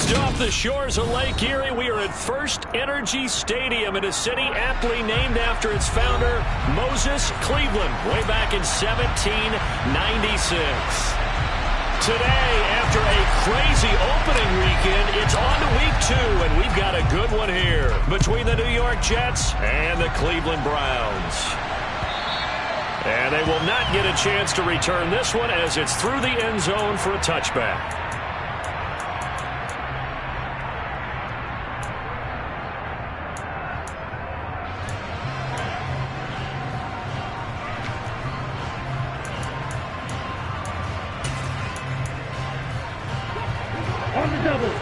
Just off the shores of Lake Erie, we are at First Energy Stadium in a city aptly named after its founder, Moses Cleveland, way back in 1796. Today, after a crazy opening weekend, it's on to week 2, and we've got a good one here between the New York Jets and the Cleveland Browns. And they will not get a chance to return this one as it's through the end zone for a touchback. On the double.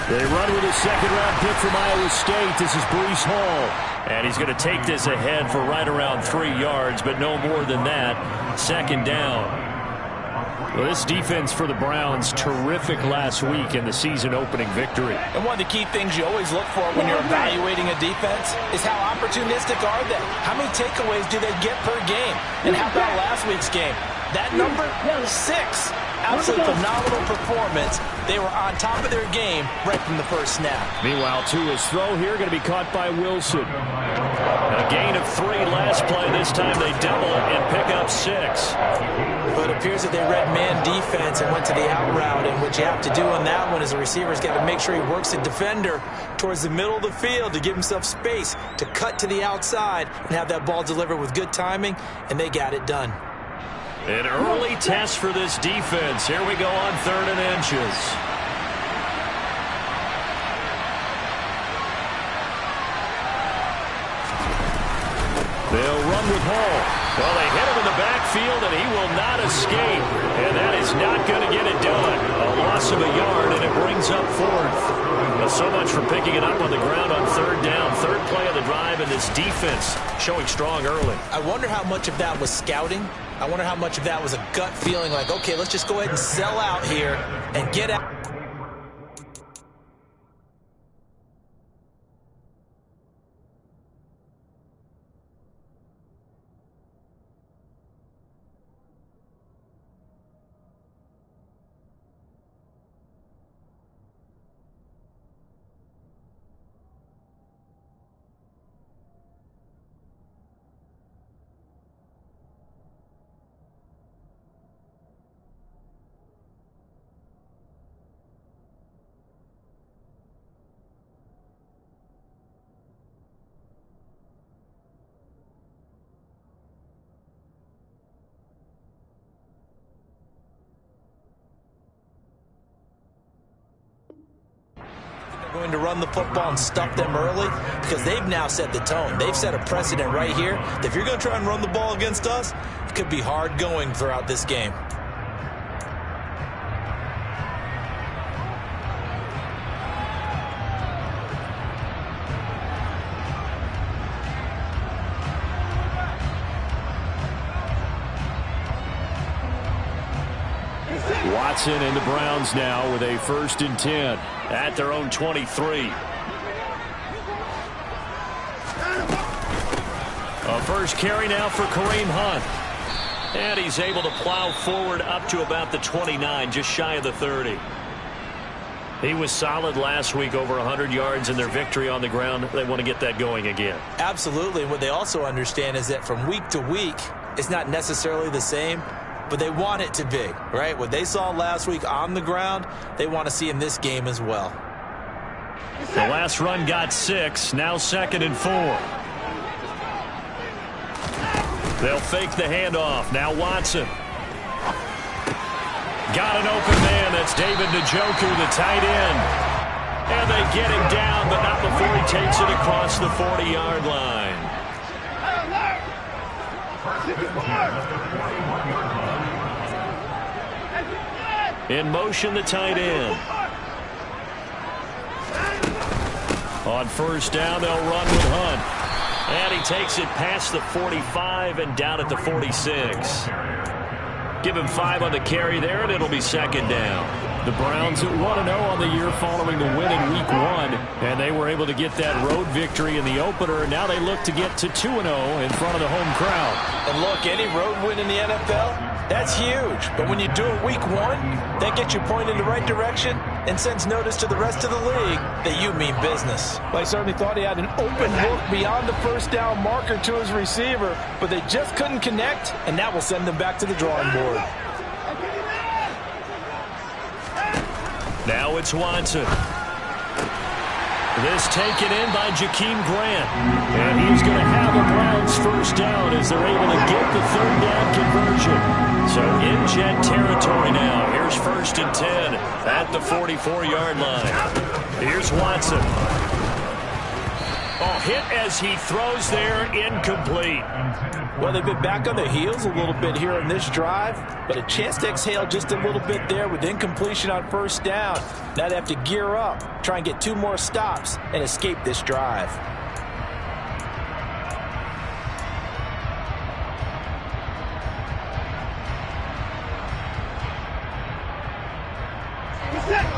They run with a second-round pick from Iowa State. This is Breece Hall. And he's going to take this ahead for right around 3 yards, but no more than that. Second down. Well, this defense for the Browns, terrific last week in the season-opening victory. And one of the key things you always look for when you're evaluating a defense is how opportunistic are they? How many takeaways do they get per game? And how about last week's game? That number? 6. Absolutely phenomenal performance. They were on top of their game right from the first snap. Meanwhile, Tua's throw here going to be caught by Wilson. A gain of 3 last play. This time they double it and pick up 6. But it appears that they read man defense and went to the out route. And what you have to do on that one is the receiver's got to make sure he works the defender towards the middle of the field to give himself space to cut to the outside and have that ball delivered with good timing, and they got it done. An early test for this defense. Here we go on 3rd and inches. They'll run with Hall. Well, they hit him in the backfield, and he will not escape. And that is not going to get it done. A loss of a yard, and it brings up 4th. Well, so much for picking it up on the ground on 3rd down. 3rd play of the drive, and this defense showing strong early. I wonder how much of that was scouting. I wonder how much of that was a gut feeling like, okay, let's just go ahead and sell out here and get out. Going to run the football and stuff them early because they've now set the tone. They've set a precedent right here that if you're going to try and run the ball against us, it could be hard going throughout this game. Watson and the Browns now with a 1st and 10 at their own 23. A first carry now for Kareem Hunt. And he's able to plow forward up to about the 29, just shy of the 30. He was solid last week, over 100 yards in their victory on the ground. They want to get that going again. Absolutely. What they also understand is that from week to week, it's not necessarily the same, but they want it to be, right? What they saw last week on the ground, they want to see in this game as well. The last run got 6, now 2nd and 4. They'll fake the handoff. Now Watson. Got an open man. That's David Njoku, the tight end. And they get him down, but not before he takes it across the 40-yard line. In motion, the tight end. On 1st down, they'll run with Hunt. And he takes it past the 45 and down at the 46. Give him 5 on the carry there, and it'll be 2nd down. The Browns at 1-0 on the year following the win in Week 1, and they were able to get that road victory in the opener. Now they look to get to 2-0 in front of the home crowd. And look, any road win in the NFL, that's huge. But when you do it Week 1, that gets you pointed in the right direction and sends notice to the rest of the league that you mean business. Well, I certainly thought he had an open look beyond the first down marker to his receiver, but they just couldn't connect, and that will send them back to the drawing board. Now it's Watson. This taken in by Jakeem Grant. And he's going to have a Browns first down as they're able to get the third down conversion. So in jet territory now. Here's 1st and 10 at the 44-yard line. Here's Watson. Oh, hit as he throws there, incomplete. Well, they've been back on their heels a little bit here in this drive, but a chance to exhale just a little bit there with incompletion on first down. Now they have to gear up, try and get 2 more stops, and escape this drive.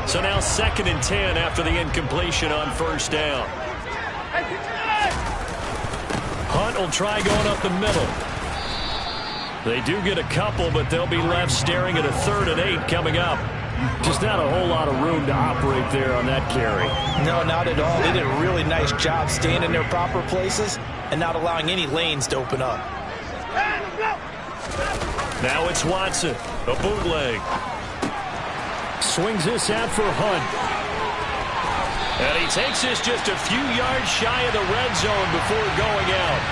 So now 2nd and 10 after the incompletion on first down. Hunt will try going up the middle. They do get a couple, but they'll be left staring at a 3rd and 8 coming up. Just not a whole lot of room to operate there on that carry. No, not at all. They did a really nice job staying in their proper places and not allowing any lanes to open up. Now it's Watson, a bootleg. Swings this out for Hunt. And he takes this just a few yards shy of the red zone before going out.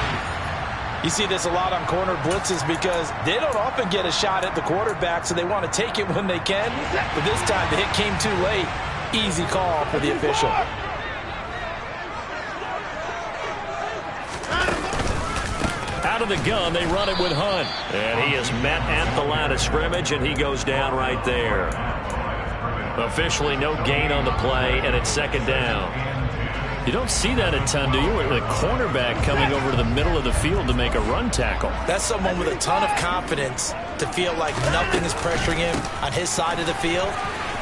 You see this a lot on corner blitzes because they don't often get a shot at the quarterback, so they want to take it when they can. But this time the hit came too late. Easy call for the official. Out of the gun, they run it with Hunt. And he is met at the line of scrimmage, and he goes down right there. Officially no gain on the play, and it's 2nd down. You don't see that a ton, do you? The cornerback coming over to the middle of the field to make a run tackle. That's someone with a ton of confidence to feel like nothing is pressuring him on his side of the field.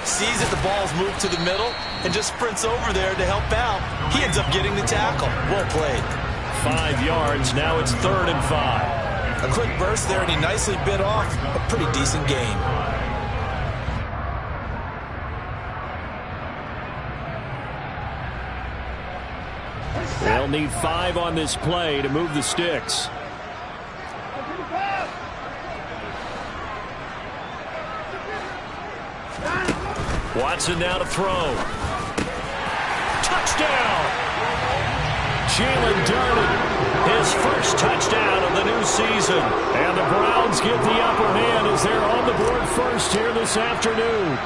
Sees that the ball's moved to the middle and just sprints over there to help out. He ends up getting the tackle. Well played. 5 yards. Now it's 3rd and 5. A quick burst there, and he nicely bit off a pretty decent gain. They'll need 5 on this play to move the sticks. Watson now to throw. Touchdown! Jalen Darden, his first touchdown of the new season. And the Browns get the upper hand as they're on the board first here this afternoon.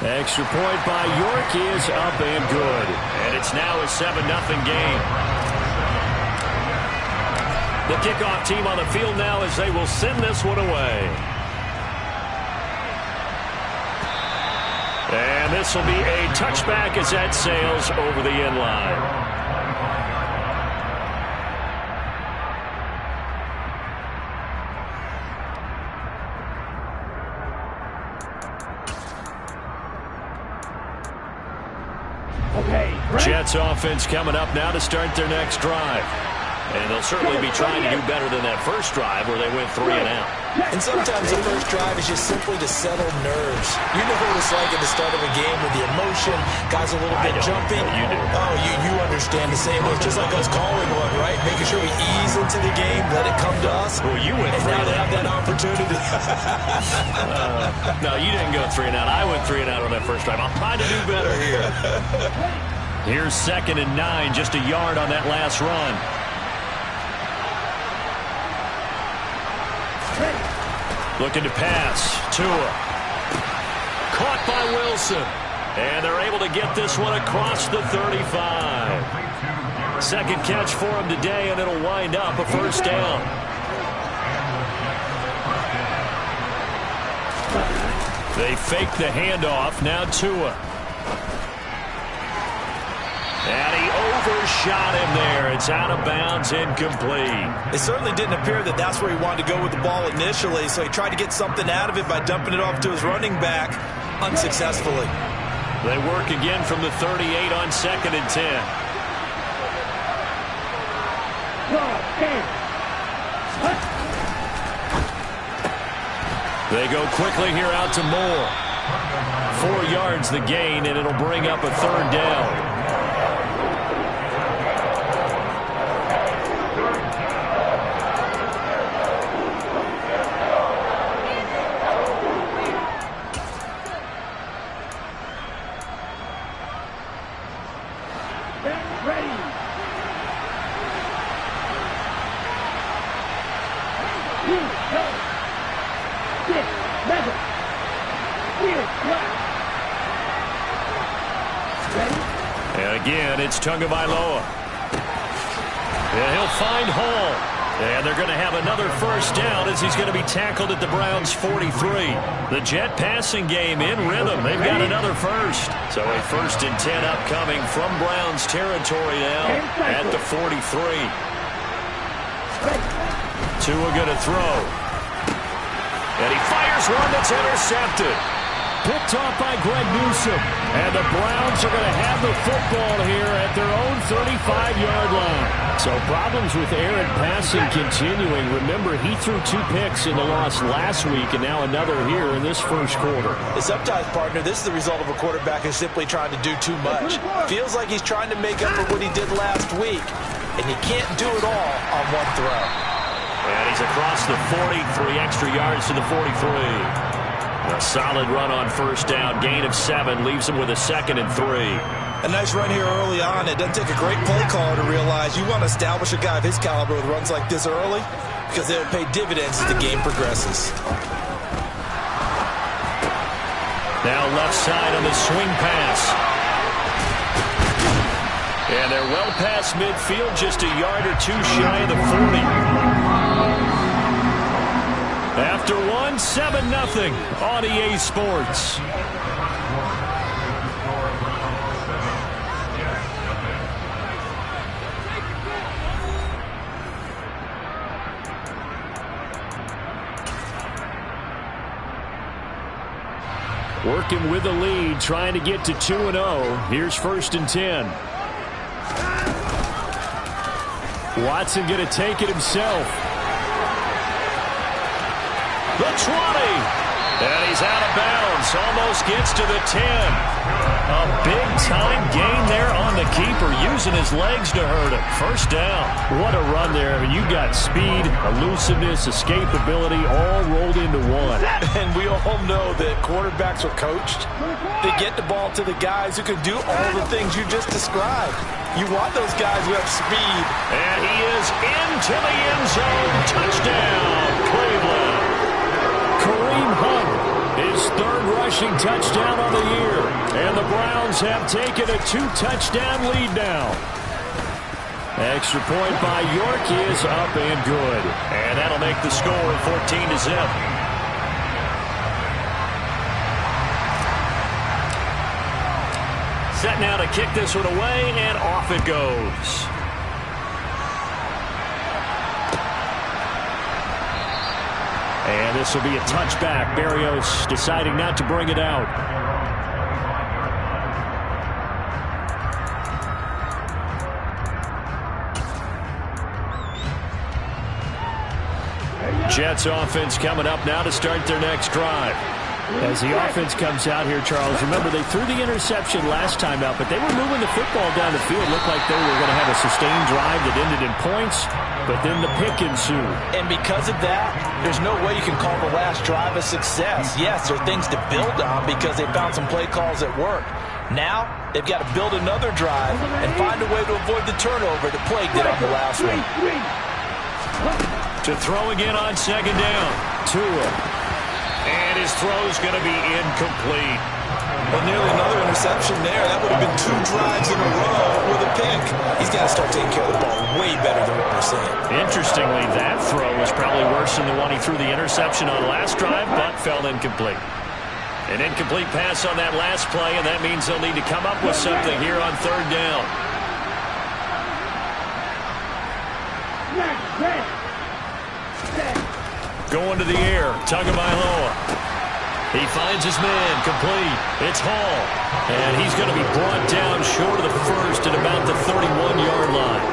Extra point by York is up and good. And it's now a 7-0 game. The kickoff team on the field now as they will send this one away. And this will be a touchback as that sails over the end line. Jets offense coming up now to start their next drive. And they'll certainly be trying to do better than that first drive where they went 3 and out. And sometimes the first drive is just simply to settle nerves. You know what it's like at the start of a game with the emotion, guys a little bit jumpy. You do. Oh, you understand the same way. It's just like us calling one, right? Making sure we ease into the game, let it come to us. Well, you went 3 and now and they out. have that opportunity. No, you didn't go 3 and out. I went 3 and out on that first drive. I'll try to do better here. Here's 2nd and 9, just a yard on that last run. Looking to pass. Tua. Caught by Wilson. And they're able to get this one across the 35. Second catch for him today, and it'll wind up a first down. They fake the handoff. Now Tua. And he Overshot him there. It's out of bounds, incomplete. It certainly didn't appear that that's where he wanted to go with the ball initially, so he tried to get something out of it by dumping it off to his running back unsuccessfully. They work again from the 38 on 2nd and 10. They go quickly here out to Moore. 4 yards the gain, and it'll bring up a 3rd down. And again, it's Tagovailoa. And he'll find Hall. And they're going to have another 1st down as he's going to be tackled at the Browns' 43. The Jet passing game in rhythm. They've got another 1st. So a 1st and 10 upcoming from Browns territory now at the 43. Tua going to throw. And he fires one that's intercepted. Picked off by Greg Newsome. And the Browns are going to have the football here at their own 35-yard line. So problems with Aaron passing continuing. Remember, he threw 2 picks in the loss last week and now another here in this 1st quarter. It's up to his partner. This is the result of a quarterback who's simply trying to do too much. Feels like he's trying to make up for what he did last week. And he can't do it all on one throw. And he's across the 40, 3 extra yards to the 43. A solid run on 1st down, gain of 7, leaves him with a 2nd and 3. A nice run here early on. It doesn't take a great play caller to realize you want to establish a guy of his caliber with runs like this early because they'll pay dividends as the game progresses. Now left side on the swing pass. And they're well past midfield, just a yard or 2 shy of the 40. After 1, 7-0 on EA Sports. Working with the lead, trying to get to 2-0. Here's 1st and 10. Watson going to take it himself. The 20. And he's out of bounds. Almost gets to the 10. A big-time gain there on the keeper, using his legs to hurt him. 1st down. What a run there. I mean, you got speed, elusiveness, escapability, all rolled into one. And we all know that quarterbacks are coached. They get the ball to the guys who can do all the things you just described. You want those guys who have speed. And he is into the end zone. Touchdown, Cleveland. Kareem Hunt, his 3rd rushing touchdown of the year. And the Browns have taken a 2-touchdown lead now. Extra point by York is up and good. And that'll make the score 14-0. Set now to kick this one away, and off it goes. And this will be a touchback. Berrios deciding not to bring it out. Jets offense coming up now to start their next drive. As the offense comes out here, Charles, remember they threw the interception last time out, but they were moving the football down the field. Looked like they were going to have a sustained drive that ended in points, but then the pick ensued. And because of that, there's no way you can call the last drive a success. Yes, there are things to build on because they found some play calls that worked. Now, they've got to build another drive and find a way to avoid the turnover that plagued it on the last one. To throw again on 2nd down. Tua. And his throw's going to be incomplete. Well, nearly another interception there. That would have been 2 drives in a row with a pick. He's got to start taking care of the ball way better than what we're seeing. Interestingly, that throw was probably worse than the one he threw the interception on last drive, but fell incomplete. An incomplete pass on that last play, and that means they'll need to come up with something here on 3rd down. Going to the air. Tagovailoa. He finds his man. Complete. It's Hall. And he's going to be brought down short of the first at about the 31-yard line.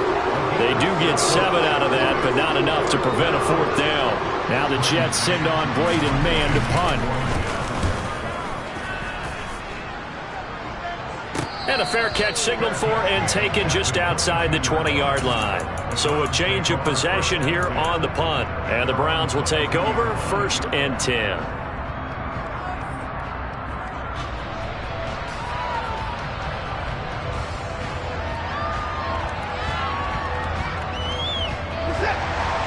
They do get 7 out of that, but not enough to prevent a fourth down. Now the Jets send on Braden Mann to punt. And a fair catch signaled for and taken just outside the 20-yard line. So a change of possession here on the punt. And the Browns will take over 1st and 10.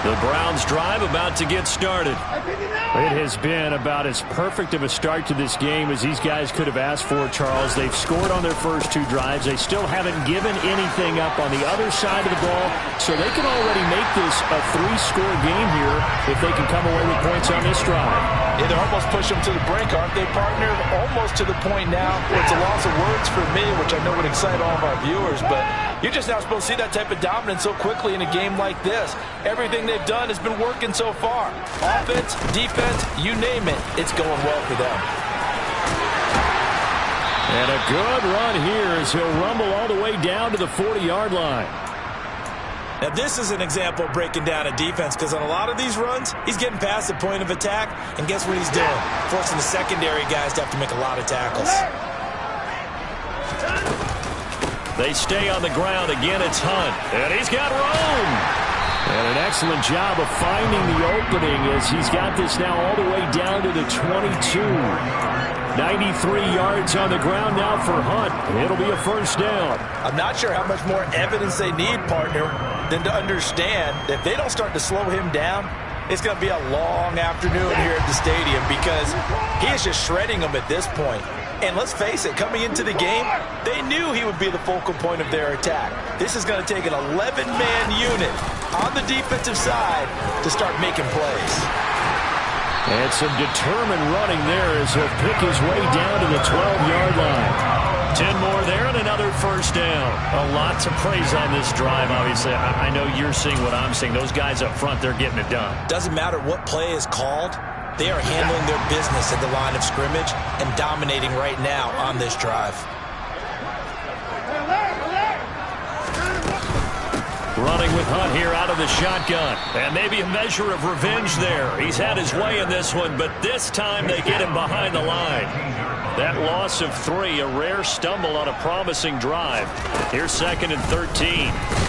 The Browns drive about to get started. It has been about as perfect of a start to this game as these guys could have asked for, Charles. They've scored on their first 2 drives. They still haven't given anything up on the other side of the ball, so they can already make this a 3-score game here if they can come away with points on this drive. Yeah, they're almost push them to the brink, aren't they, partner? Almost to the point now where it's a loss of words for me, which I know would excite all of our viewers, but you're just not supposed to see that type of dominance so quickly in a game like this. Everything they've done has been working so far. Offense, defense, you name it, it's going well for them. And a good run here as he'll rumble all the way down to the 40-yard line. Now, this is an example of breaking down a defense, because on a lot of these runs, he's getting past the point of attack, and guess what he's doing? Forcing the secondary guys to have to make a lot of tackles. They stay on the ground. Again, it's Hunt. And he's got room. And an excellent job of finding the opening as he's got this now all the way down to the 22. 93 yards on the ground now for Hunt. It'll be a first down. I'm not sure how much more evidence they need, partner, than to understand that if they don't start to slow him down, it's going to be a long afternoon here at the stadium, because he is just shredding them at this point. And let's face it, coming into the game, they knew he would be the focal point of their attack. This is going to take an 11-man unit on the defensive side to start making plays. And some determined running there as he'll pick his way down to the 12-yard line. 10 more there and another first down. A lot to praise on this drive, obviously. I know you're seeing what I'm seeing. Those guys up front, they're getting it done. Doesn't matter what play is called. They are handling their business at the line of scrimmage and dominating right now on this drive. Running with Hunt here out of the shotgun. And maybe a measure of revenge there. He's had his way in this one, but this time they get him behind the line. That loss of 3, a rare stumble on a promising drive. Here's 2nd and 13.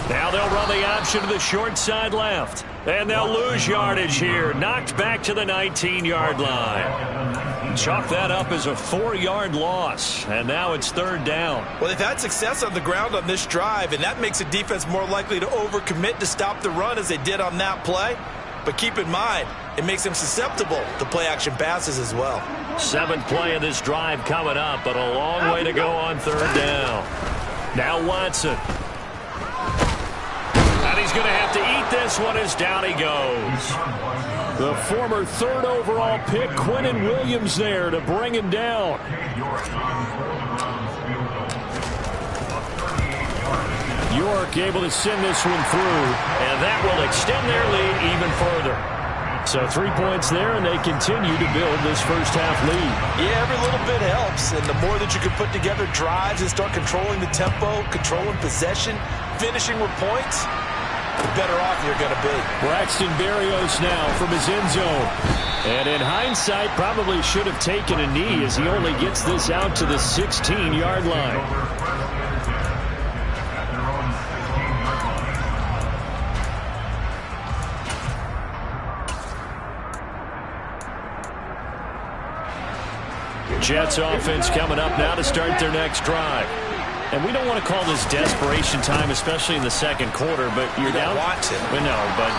Now they'll run the option to the short side left. And they'll lose yardage here. Knocked back to the 19-yard line. Chalk that up as a 4-yard loss. And now it's 3rd down. Well, they've had success on the ground on this drive, and that makes the defense more likely to overcommit to stop the run as they did on that play. But keep in mind, it makes them susceptible to play-action passes as well. 7th play of this drive coming up, but a long way to go on 3rd down. Now Watson. And he's going to have to eat this one as down he goes. The former 3rd overall pick, Quinnen Williams, there to bring him down. York able to send this one through, and that will extend their lead even further. So 3 points there, and they continue to build this first half lead. Yeah, every little bit helps, and the more that you can put together drives and start controlling the tempo, controlling possession, finishing with points, the better off you're going to be. Braxton Berrios now from his end zone. And in hindsight, probably should have taken a knee as he only gets this out to the 16-yard line. Jets offense coming up now to start their next drive. And we don't want to call this desperation time, especially in the second quarter, but you're down. Want to. No, but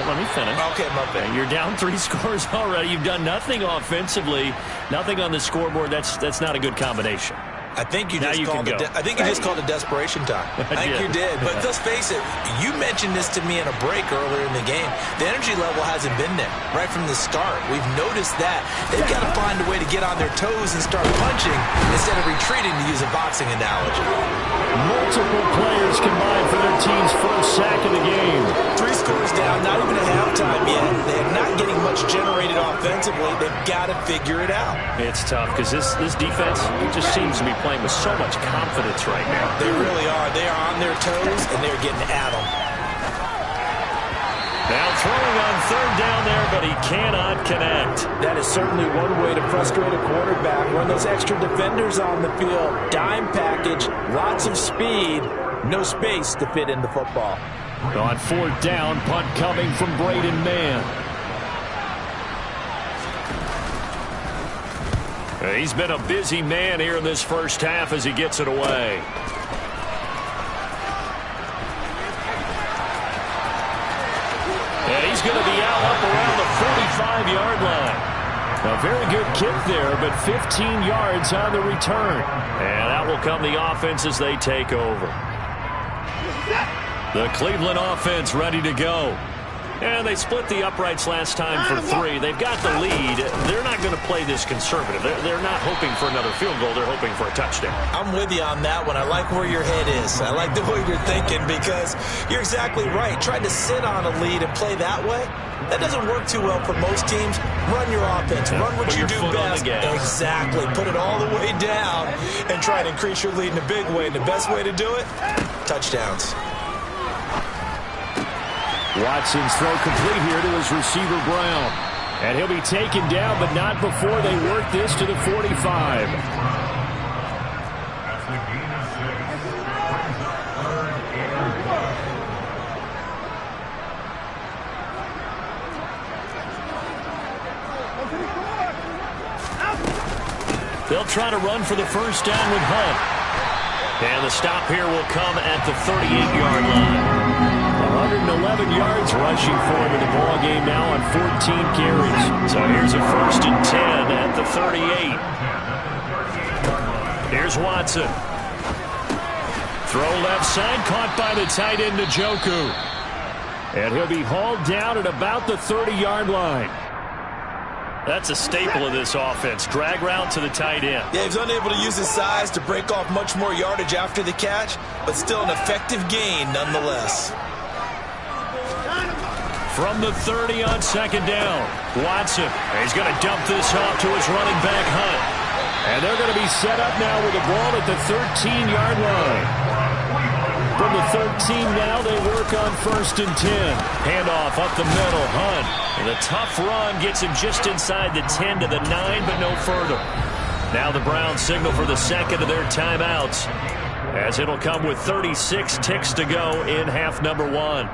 let me finish. Okay, my bad. You're down 3 scores already. You've done nothing offensively, nothing on the scoreboard. That's not a good combination. I think you just called it desperation time. I think you did. But let's face it, you mentioned this to me in a break earlier in the game. The energy level hasn't been there right from the start. We've noticed that. They've got to find a way to get on their toes and start punching instead of retreating, to use a boxing analogy. Multiple players combined for their team's first sack of the game. 3 scores down, not even at halftime yet. They're not getting much generated offensively. They've got to figure it out. It's tough because this defense just seems to be playing with so much confidence right now. They really are. They are on their toes, and they're getting at them. Now throwing on third down there, but he cannot connect. That is certainly one way to frustrate a quarterback. Run those extra defenders on the field. Dime package, lots of speed, no space to fit in the football. On fourth down, punt coming from Braden Mann. He's been a busy man here in this first half as he gets it away. And he's going to be out up around the 45-yard line. A very good kick there, but 15 yards on the return. And out will come the offense as they take over. The Cleveland offense ready to go. And they split the uprights last time for 3. They've got the lead. They're not going to play this conservative. They're not hoping for another field goal. They're hoping for a touchdown. I'm with you on that one. I like where your head is. I like the way you're thinking because you're exactly right. Trying to sit on a lead and play that way, that doesn't work too well for most teams. Run your offense. Run what you do best. Exactly. Put it all the way down and try to increase your lead in a big way. And the best way to do it, touchdowns. Watson's throw complete here to his receiver, Brown. And he'll be taken down, but not before they work this to the 45. They'll try to run for the first down with Hunt. And the stop here will come at the 38-yard line. 111 yards rushing for him in the ball game now on 14 carries. So here's a 1st and 10 at the 38. Here's Watson. Throw left side, caught by the tight end Njoku. And he'll be hauled down at about the 30-yard line. That's a staple of this offense. Drag route to the tight end. Yeah, he's unable to use his size to break off much more yardage after the catch, but still an effective gain nonetheless. From the 30 on second down, Watson. He's going to dump this off to his running back, Hunt. And they're going to be set up now with the ball at the 13-yard line. From the 13 now, they work on 1st and 10. Handoff up the middle, Hunt. And the tough run gets him just inside the 10 to the 9, but no further. Now the Browns signal for the second of their timeouts, as it'll come with 36 ticks to go in half number 1.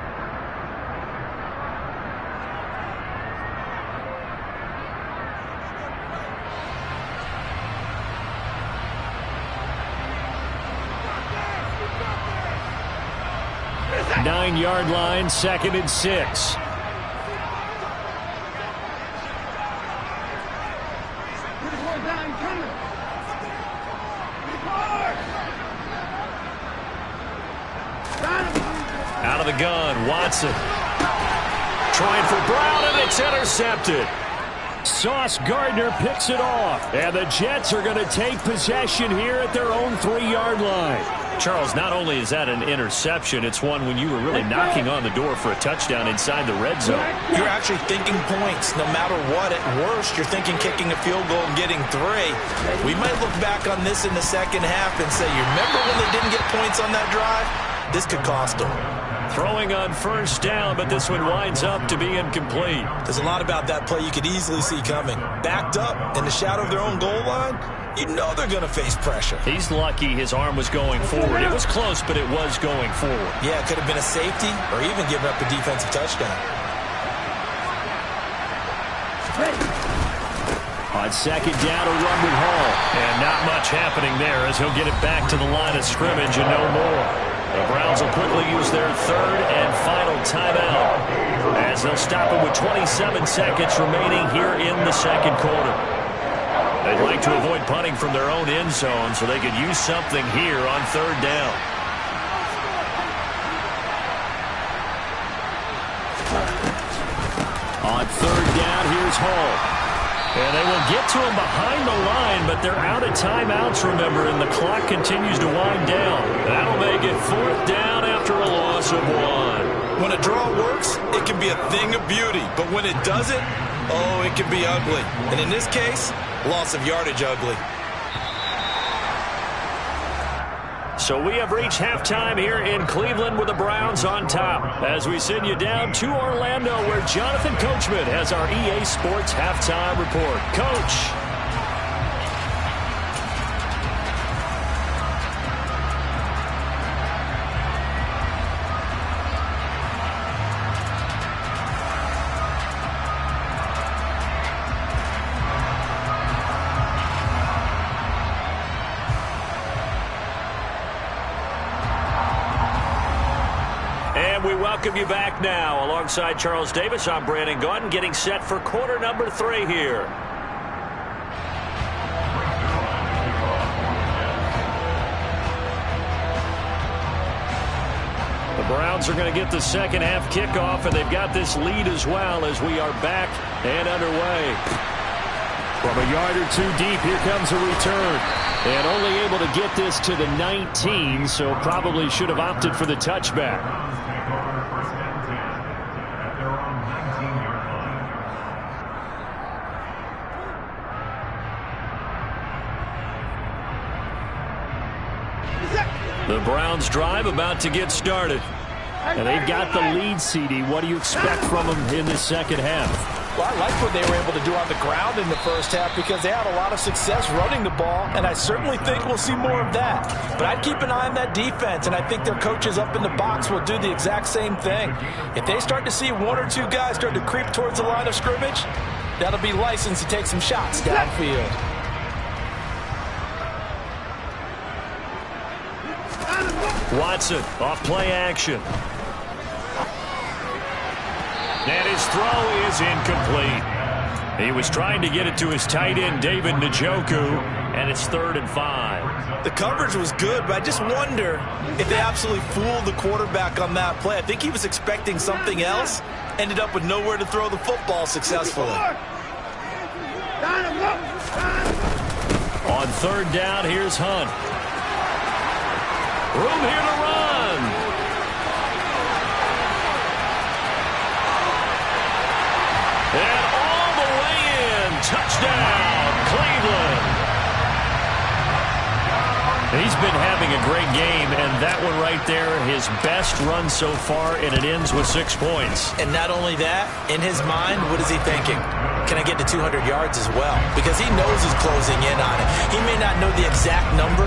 Nine-yard line, 2nd and 6. Out of the gun, Watson. Trying for Brown, and it's intercepted. Sauce Gardner picks it off. And the Jets are going to take possession here at their own 3-yard line. Charles, not only is that an interception, it's one when you were really knocking on the door for a touchdown inside the red zone. You're actually thinking points. No matter what, at worst, you're thinking kicking a field goal and getting 3. We might look back on this in the second half and say, you remember when they didn't get points on that drive? This could cost them. Throwing on 1st down, but this one winds up to be incomplete. There's a lot about that play you could easily see coming. Backed up in the shadow of their own goal line, you know they're going to face pressure. He's lucky his arm was going forward. It was close, but it was going forward. Yeah, it could have been a safety or even giving up a defensive touchdown. On second down, a run with Hall. And not much happening there as he'll get it back to the line of scrimmage and no more. The Browns will quickly use their 3rd and final timeout, as they'll stop it with 27 seconds remaining here in the second quarter. They'd like to avoid punting from their own end zone so they could use something here on 3rd down. On 3rd down, here's Hall. And they will get to him behind the line, but they're out of timeouts, remember, and the clock continues to wind down. That'll make it 4th down after a loss of 1. When a draw works, it can be a thing of beauty. But when it doesn't, oh, it can be ugly. And in this case, loss of yardage ugly. So we have reached halftime here in Cleveland with the Browns on top. As we send you down to Orlando, where Jonathan Coachman has our EA Sports halftime report. Coach. We welcome you back now. Alongside Charles Davis, I'm Brandon Gaudin, getting set for quarter number 3 here. The Browns are going to get the second half kickoff, and they've got this lead as well as we are back and underway. From a yard or two deep, here comes a return. And only able to get this to the 19, so probably should have opted for the touchback. The Browns drive about to get started. And they've got the lead, CD. What do you expect from them in the second half? Well, I like what they were able to do on the ground in the first half because they had a lot of success running the ball, and I certainly think we'll see more of that. But I'd keep an eye on that defense, and I think their coaches up in the box will do the exact same thing. If they start to see one or two guys start to creep towards the line of scrimmage, that'll be licensed to take some shots downfield. Watson off play action. And his throw is incomplete. He was trying to get it to his tight end, David Njoku, and it's 3rd and 5. The coverage was good, but I just wonder if they absolutely fooled the quarterback on that play. I think he was expecting something else, ended up with nowhere to throw the football successfully. On 3rd down, here's Hunt. Room here to run. And all the way in. Touchdown, Cleveland. He's been having a great game, and that one right there, his best run so far, and it ends with 6 points. And not only that, in his mind, what is he thinking? Can I get to 200 yards as well? Because he knows he's closing in on it. He may not know the exact number,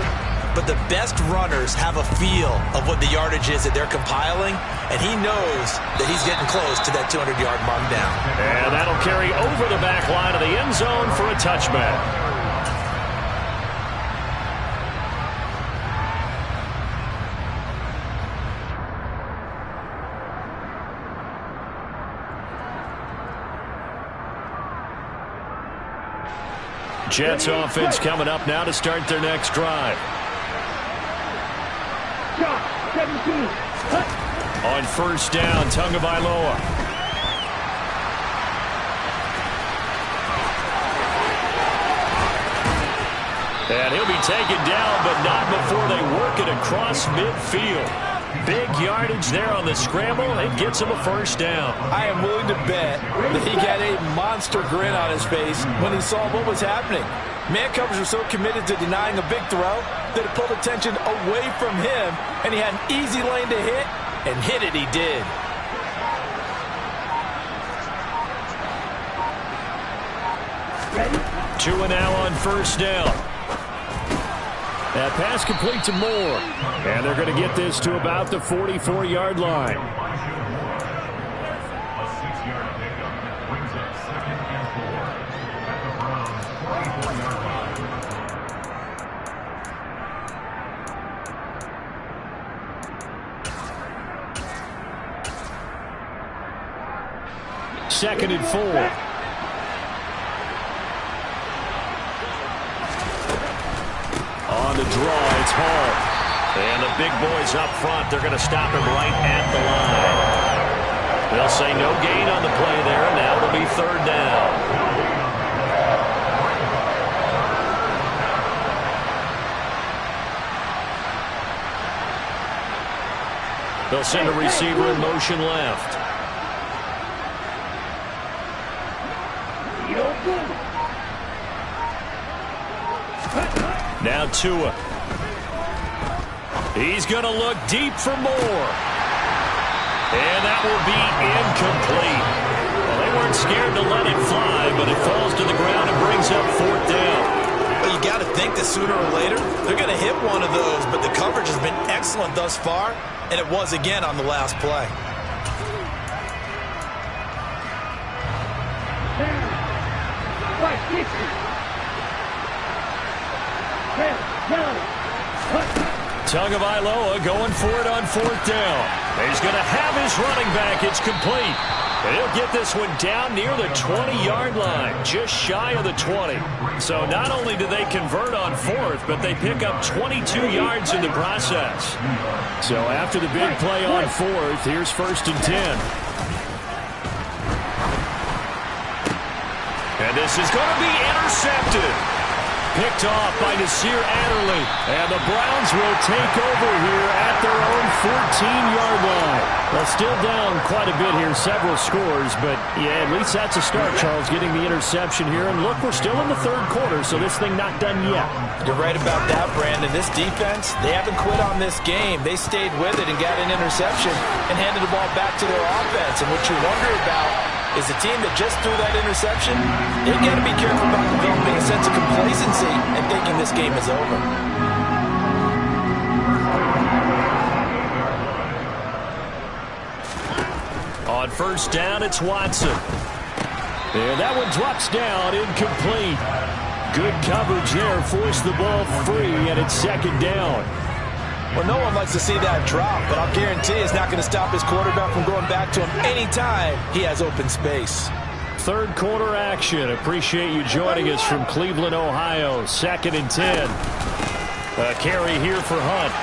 but the best runners have a feel of what the yardage is that they're compiling, and he knows that he's getting close to that 200-yard mark down. And that'll carry over the back line of the end zone for a touchback. Jets offense coming up now to start their next drive. On 1st down, Tagovailoa. And he'll be taken down, but not before they work it across midfield. Big yardage there on the scramble. It gets him a 1st down. I am willing to bet that he got a monster grin on his face when he saw what was happening. Man coverage was so committed to denying a big throw that it pulled attention away from him, and he had an easy lane to hit, and hit it he did. Two and now on 1st down. That pass complete to Moore. And they're going to get this to about the 44-yard line. Second and 4. On the draw, it's Hall. And the big boys up front, they're going to stop him right at the line. They'll say no gain on the play there, and now it'll be 3rd down. They'll send a receiver in motion left. Now Tua. He's going to look deep for more. And that will be incomplete. Well, they weren't scared to let it fly, but it falls to the ground and brings up 4th down. Well, you got to think that sooner or later they're going to hit one of those, but the coverage has been excellent thus far, and it was again on the last play. Tagovailoa going for it on 4th down. He's going to have his running back. It's complete. And he'll get this one down near the 20-yard line, just shy of the 20. So not only do they convert on 4th, but they pick up 22 yards in the process. So after the big play on 4th, here's 1st and 10. And this is going to be intercepted. Picked off by Nasir Adderley. And the Browns will take over here at their own 14-yard line. Well, still down quite a bit here, several scores. But, yeah, at least that's a start, Charles, getting the interception here. And, look, we're still in the 3rd quarter, so this thing not done yet. You're right about that, Brandon. This defense, they haven't quit on this game. They stayed with it and got an interception and handed the ball back to their offense. And what you wonder about is the team that just threw that interception, they've got to be careful about developing a sense of complacency and thinking this game is over. On 1st down, it's Watson. And that one drops down, incomplete. Good coverage there, forced the ball free, and it's 2nd down. Well, no one likes to see that drop, but I'll guarantee it's not going to stop his quarterback from going back to him anytime he has open space. 3rd quarter action. Appreciate you joining us from Cleveland, Ohio. 2nd and 10. A carry here for Hunt.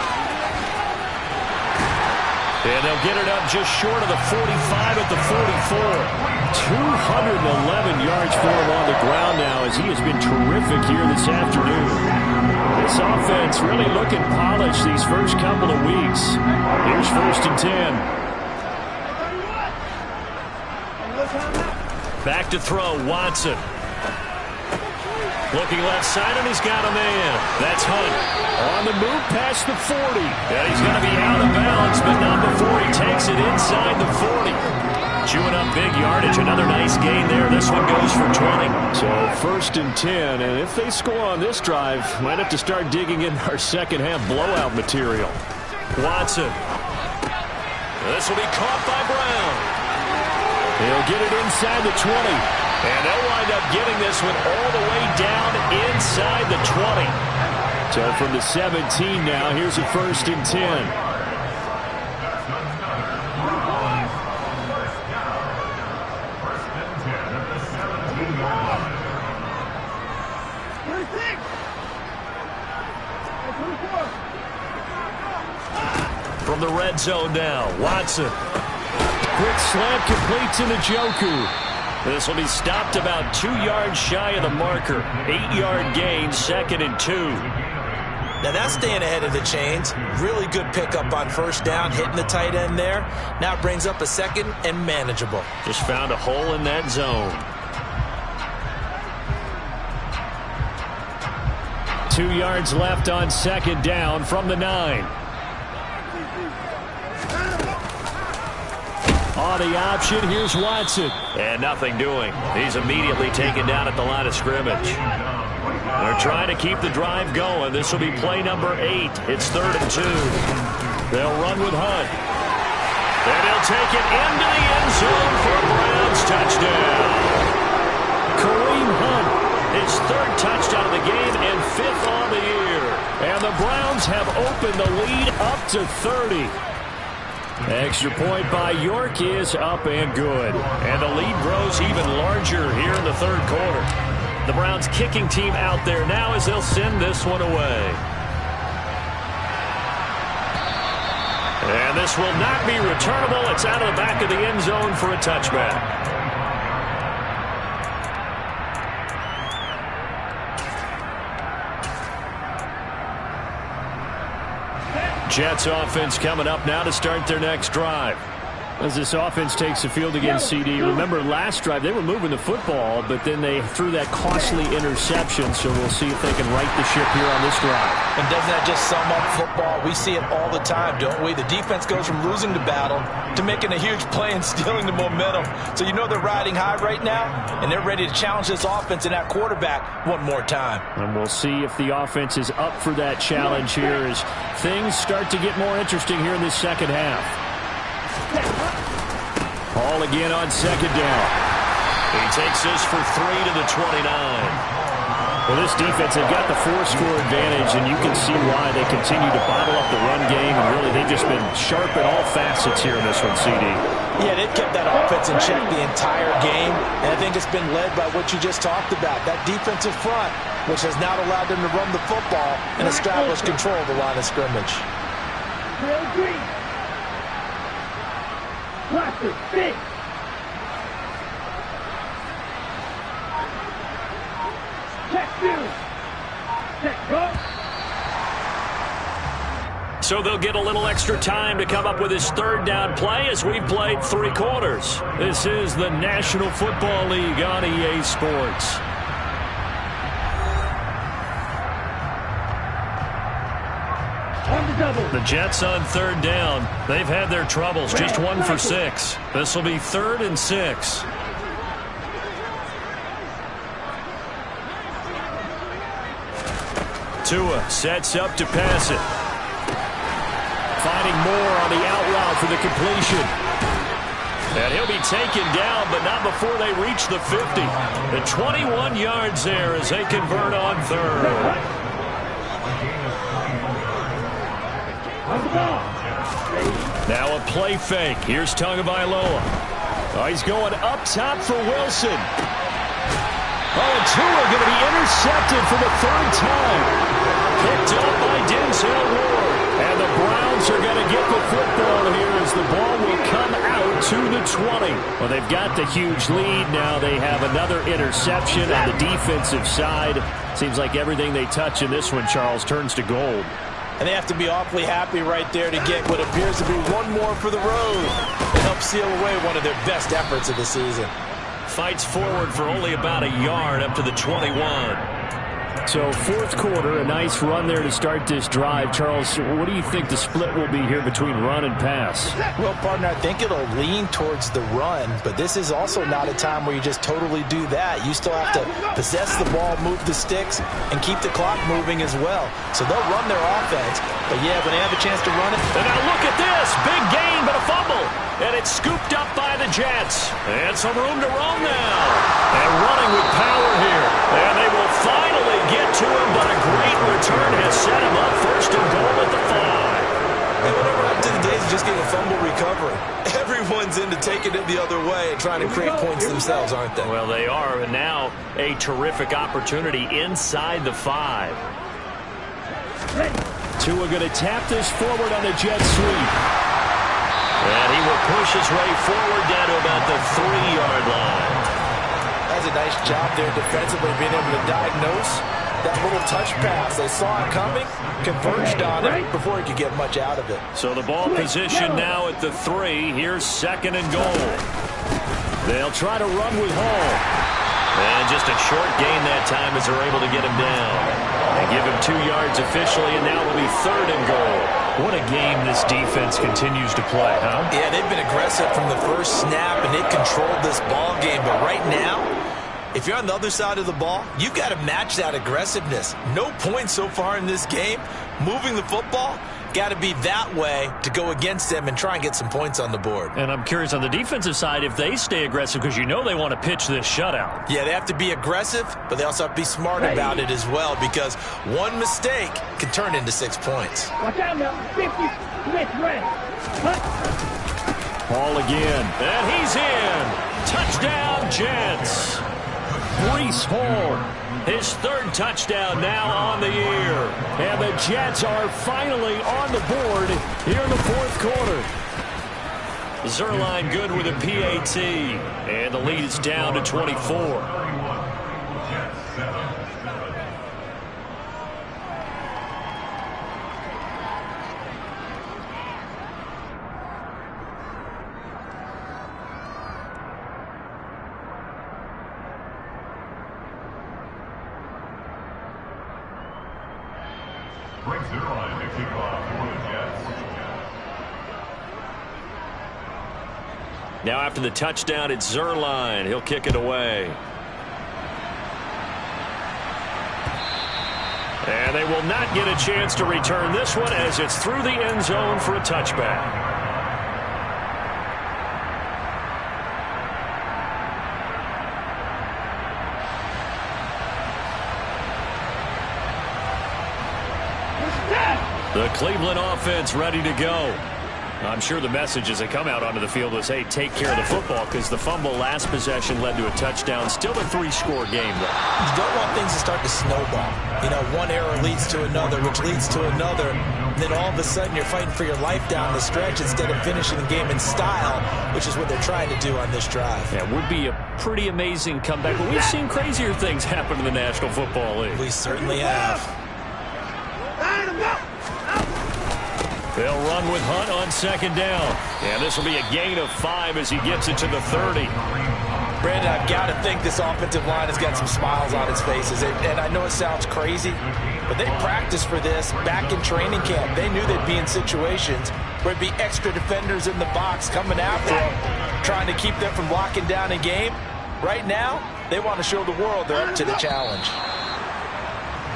And they'll get it up just short of the 45 at the 44. 211 yards for him on the ground now as he has been terrific here this afternoon. This offense really looking polished these first couple of weeks. Here's 1st and 10. Back to throw, Watson. Looking left side, and he's got a man. That's Hunt. On the move past the 40. And he's going to be out of bounds, but not before he takes it inside the 40. Chewing up big yardage. Another nice gain there. This one goes for 20. So 1st and 10. And if they score on this drive, might have to start digging in our second-half blowout material. Watson. This will be caught by Brown. He'll get it inside the 20. And they'll wind up getting this one all the way down inside the 20. So from the 17 now, here's a 1st and 10. From the red zone now, Watson. Quick slant completes into Njoku. This will be stopped about 2 yards shy of the marker. 8-yard gain, 2nd and 2. Now that's staying ahead of the chains. Really good pickup on 1st down, hitting the tight end there. Now it brings up a 2nd and manageable. Just found a hole in that zone. 2 yards left on 2nd down from the 9. On the option, here's Watson. And nothing doing. He's immediately taken down at the line of scrimmage. They're trying to keep the drive going. This will be play number 8. It's 3rd and 2. They'll run with Hunt. And he'll take it into the end zone for a Browns touchdown. Kareem Hunt, his 3rd touchdown of the game and 5th on the year. And the Browns have opened the lead up to 30. Extra point by York is up and good. And the lead grows even larger here in the 3rd quarter. The Browns kicking team out there now as they'll send this one away. And this will not be returnable. It's out of the back of the end zone for a touchback. Jets offense coming up now to start their next drive. As this offense takes the field against CD, remember last drive they were moving the football, but then they threw that costly interception, so we'll see if they can right the ship here on this drive. And doesn't that just sum up football? We see it all the time, don't we? The defense goes from losing the battle to making a huge play and stealing the momentum. So you know they're riding high right now, and they're ready to challenge this offense and that quarterback one more time. And we'll see if the offense is up for that challenge here as things start to get more interesting here in this second half. Ball again on second down. He takes this for 3 to the 29. Well, this defense, they've got the 4-score advantage, and you can see why they continue to bottle up the run game, and really they've just been sharp at all facets here in this one, CD. Yeah, they've kept that offense in check the entire game, and I think it's been led by what you just talked about, that defensive front, which has not allowed them to run the football and establish control of the line of scrimmage. So they'll get a little extra time to come up with his third down play as we've played 3 quarters. This is the National Football League on EA Sports. The Jets on third down. They've had their troubles. Just 1 for 6. This will be 3rd and 6. Tua sets up to pass it. Finding Moore on the out route for the completion. And he'll be taken down, but not before they reach the 50. The 21 yards there as they convert on 3rd. Now a play fake. Here's Tagovailoa. Oh, he's going up top for Wilson. Oh, and Tua going to be intercepted for the 3rd time. Picked up by Denzel Ward. And the Browns are going to get the football here as the ball will come out to the 20. Well, they've got the huge lead. Now they have another interception on the defensive side. Seems like everything they touch in this one, Charles, turns to gold. And they have to be awfully happy right there to get what appears to be one more for the road and help seal away one of their best efforts of the season. Fights forward for only about a yard up to the 21. So 4th quarter, a nice run there to start this drive. Charles, what do you think the split will be here between run and pass? Well, partner, I think it'll lean towards the run, but this is also not a time where you just totally do that. You still have to possess the ball, move the sticks, and keep the clock moving as well. So they'll run their offense, but yeah, when they have a chance to run it. And now look at this. Big gain, but a fumble. And it's scooped up by the Jets. And some room to roam now. And running with power here. And they will finally get to him, but a great return has set him up 1st and goal at the 5. And whatever happened to the days of just getting a fumble recovery? Everyone's into taking it the other way and trying to create points themselves, aren't they? Well, they are. And now a terrific opportunity inside the 5. Tua going to tap this forward on the jet sweep. And he will push his way forward down to about the 3-yard line. That's a nice job there defensively, being able to diagnose that little touch pass. They saw it coming, converged on it before he could get much out of it. So the ball position now at the 3. Here's 2nd and goal. They'll try to run with Hall. And just a short gain that time as they're able to get him down. They give him 2 yards officially, and now it'll be 3rd and goal. What a game this defense continues to play, huh? Yeah, they've been aggressive from the first snap, and they've controlled this ball game. But right now, if you're on the other side of the ball, you've got to match that aggressiveness. No points so far in this game. Moving the football, got to be that way to go against them and try and get some points on the board. And I'm curious on the defensive side if they stay aggressive, because you know they want to pitch this shutout. Yeah, they have to be aggressive, but they also have to be smart about it as well, because one mistake can turn into 6 points. Watch out now. 50. Smith ready. Ball again. And he's in. Touchdown, Jets. Breece Hall, his 3rd touchdown now on the year. And the Jets are finally on the board here in the 4th quarter. Zerline good with a PAT. And the lead is down to 24. Now after the touchdown, it's Zerline. He'll kick it away. And they will not get a chance to return this one as it's through the end zone for a touchback. The Cleveland offense ready to go. I'm sure the message as they come out onto the field was, hey, take care of the football, because the fumble last possession led to a touchdown. Still a 3-score game, though. You don't want things to start to snowball. You know, one error leads to another, which leads to another. And then all of a sudden you're fighting for your life down the stretch instead of finishing the game in style, which is what they're trying to do on this drive. Yeah, it would be a pretty amazing comeback, but we've seen crazier things happen in the National Football League. We certainly have. They'll run with Hunt on second down. And this will be a gain of 5 as he gets it to the 30. Brandon, I've got to think this offensive line has got some smiles on its faces. And I know it sounds crazy, but they practiced for this back in training camp. They knew they'd be in situations where there'd be extra defenders in the box coming after them, trying to keep them from locking down a game. Right now, they want to show the world they're up to the challenge.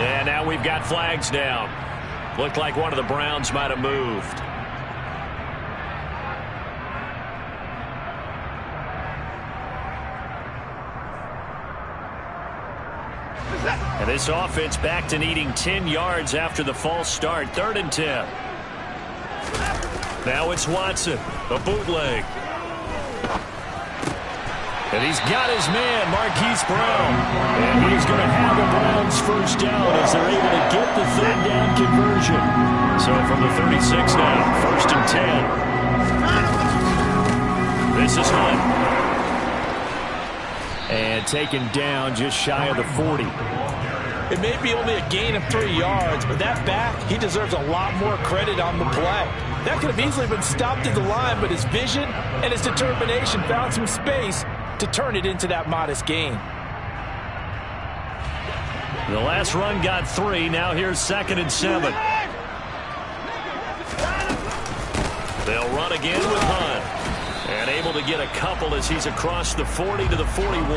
And now we've got flags down. Looked like one of the Browns might have moved. And this offense back to needing 10 yards after the false start. 3rd and 10. Now it's Watson, a bootleg. And he's got his man, Marquise Brown. And he's going to have a Browns first down as they're able to get the 3rd down conversion. So from the 36 now, 1st and 10. This is Hunt. And taken down just shy of the 40. It may be only a gain of 3 yards, but that back, he deserves a lot more credit on the play. That could have easily been stopped at the line, but his vision and his determination found some space to turn it into that modest gain. The last run got 3. Now here's 2nd and 7. They'll run again with Hunt. And able to get a couple as he's across the 40 to the 41.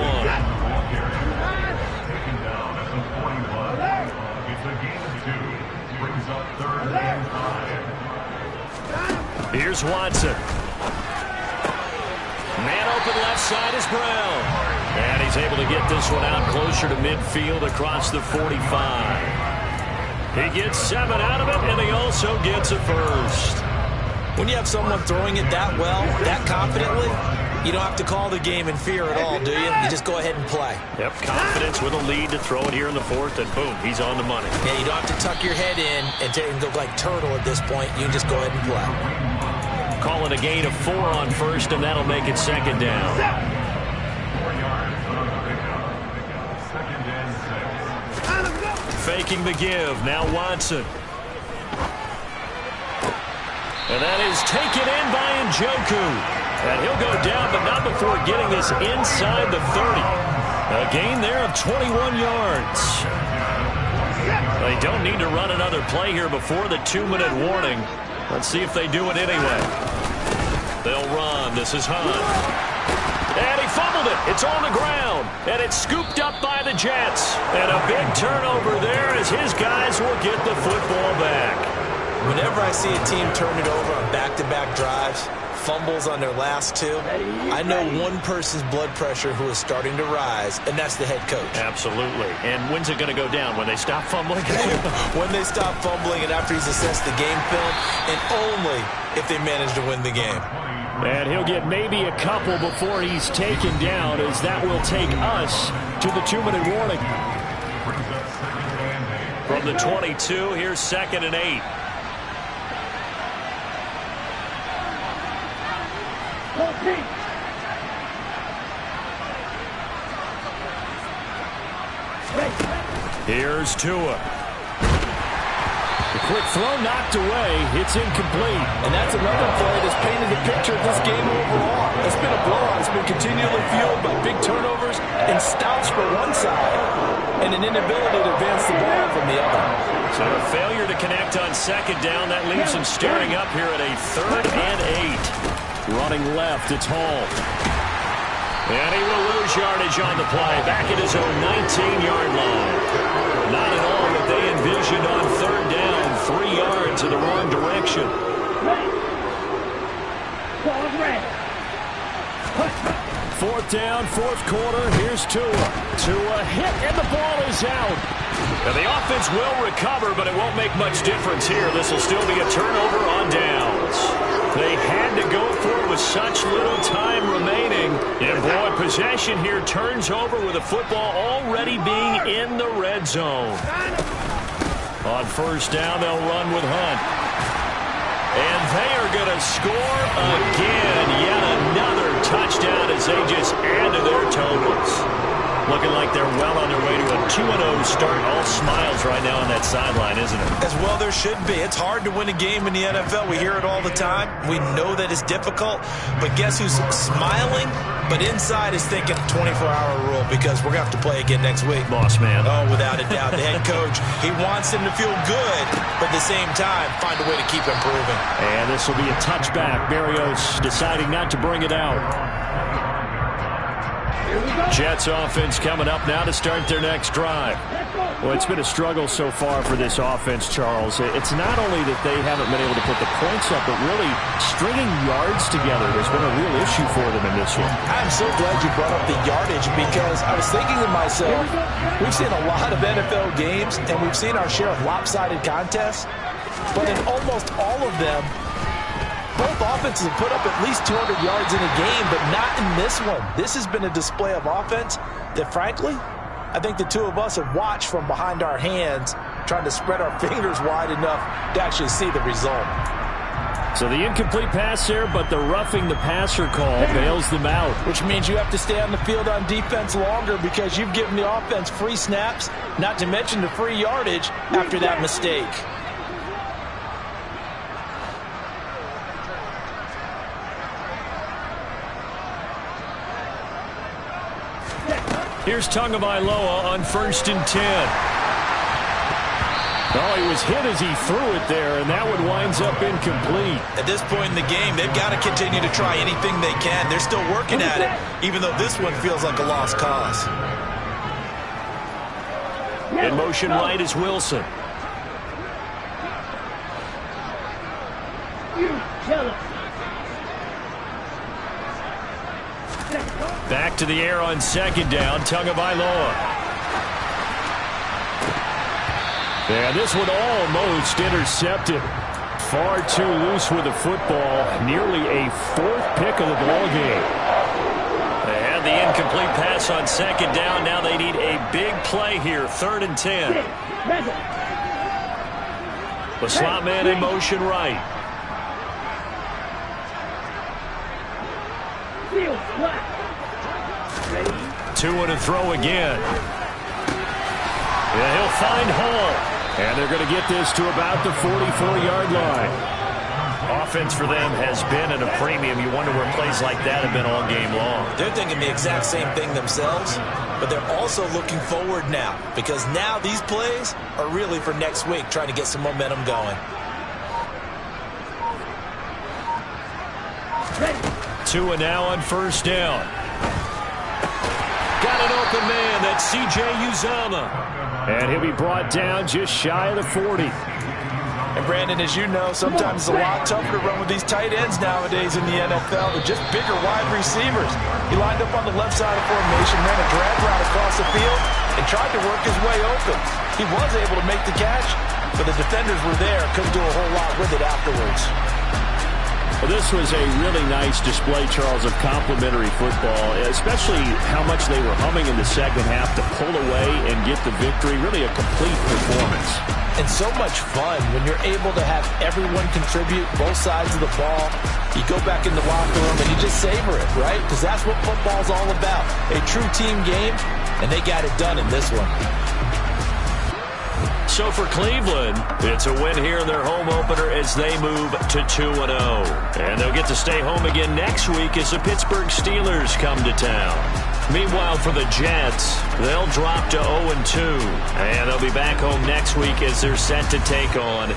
Here's Watson. Man open left side is Brown. And he's able to get this one out closer to midfield across the 45. He gets 7 out of it, and he also gets a first. When you have someone throwing it that well, that confidently, you don't have to call the game in fear at all, do you? You just go ahead and play. Yep, confidence with a lead to throw it here in the 4th, and boom, he's on the money. Yeah, you don't have to tuck your head in and go like turtle at this point. You just go ahead and play. Call it a gain of 4 on 1st, and that'll make it 2nd down. Faking the give. Now Watson. And that is taken in by Njoku. And he'll go down, but not before getting this inside the 30. A gain there of 21 yards. They don't need to run another play here before the 2-minute warning. Let's see if they do it anyway. They'll run. This is Hunt. And he fumbled it. It's on the ground. And it's scooped up by the Jets. And a big turnover there as his guys will get the football back. Whenever I see a team turn it over on back-to-back drives, fumbles on their last 2, I know one person's blood pressure who is starting to rise, and that's the head coach. Absolutely. And when's it going to go down? When they stop fumbling? When they stop fumbling and after he's assessed the game film, and only if they manage to win the game. And he'll get maybe a couple before he's taken down, as that will take us to the 2-minute warning. From the 22, here's 2nd and 8. Here's Tua. The quick throw knocked away. It's incomplete. And that's another play that's painted the picture of this game overall. It's been a blowout. It's been continually fueled by big turnovers and stops for one side and an inability to advance the ball from the other. So So a failure to connect on second down. That leaves him staring up here at a 3rd and 8. Running left, it's Hall. And he will lose yardage on the play. Back at his own 19-yard line. Not at all what they envisioned on 3rd down. 3 yards in the wrong direction. Fourth down, 4th quarter. Here's Tua. Tua hit, and the ball is out. Now the offense will recover, but it won't make much difference here. This will still be a turnover on downs. They had to go for it with such little time remaining. And boy, possession here turns over with the football already being in the red zone. On 1st down, they'll run with Hunt. And they are going to score again. Yet another touchdown as they just add to their totals. Looking like they're well on their way to a 2-0 start. All smiles right now on that sideline, isn't it? As well there should be. It's hard to win a game in the NFL. We hear it all the time. We know that it's difficult. But guess who's smiling? But inside is thinking 24-hour rule because we're going to have to play again next week. Boss man. Oh, without a doubt. The head coach, he wants them to feel good, but at the same time, find a way to keep improving. And this will be a touchback. Barrios deciding not to bring it out. Jets offense coming up now to start their next drive. Well, it's been a struggle so far for this offense, Charles. It's not only that they haven't been able to put the points up, but really stringing yards together has been a real issue for them in this one. I'm so glad you brought up the yardage because I was thinking to myself, we've seen a lot of NFL games, and we've seen our share of lopsided contests, but in almost all of them, both offenses have put up at least 200 yards in a game, but not in this one. This has been a display of offense that, frankly, I think the two of us have watched from behind our hands, trying to spread our fingers wide enough to actually see the result. So the incomplete pass there, but the roughing the passer call bails them out. Which means you have to stay on the field on defense longer because you've given the offense free snaps, not to mention the free yardage after that mistake. Here's Tagovailoa on 1st and 10. Oh, he was hit as he threw it there, and that one winds up incomplete. At this point in the game, they've got to continue to try anything they can. They're still working at it, even though this one feels like a lost cause. In motion right is Wilson. Back to the air on 2nd down, Tagovailoa. And this one almost intercepted. Far too loose with the football. Nearly a 4th pick of the ball game. They had the incomplete pass on 2nd down. Now they need a big play here. 3rd and 10. The slot man in motion right. Two to throw again. Yeah, he'll find Hall. And they're going to get this to about the 44-yard line. Offense for them has been at a premium. You wonder where plays like that have been all game long. They're thinking the exact same thing themselves, but they're also looking forward now because now these plays are really for next week, trying to get some momentum going. Tua now on 1st down. Got an open man. That's C.J. Uzomah. And he'll be brought down just shy of the 40. And, Brandon, as you know, sometimes it's a lot tougher to run with these tight ends nowadays in the NFL. They're just bigger wide receivers. He lined up on the left side of formation, ran a drag route across the field, and tried to work his way open. He was able to make the catch, but the defenders were there. Couldn't do a whole lot with it afterwards. Well, this was a really nice display, Charles, of complimentary football, especially how much they were humming in the second half to pull away and get the victory. Really a complete performance. And so much fun when you're able to have everyone contribute, both sides of the ball. You go back in the locker room and you just savor it, right? Because that's what football's all about. A true team game, and they got it done in this one. So So for Cleveland, it's a win here in their home opener as they move to 2-0. And they'll get to stay home again next week as the Pittsburgh Steelers come to town. Meanwhile, for the Jets, they'll drop to 0-2. And they'll be back home next week as they're set to take on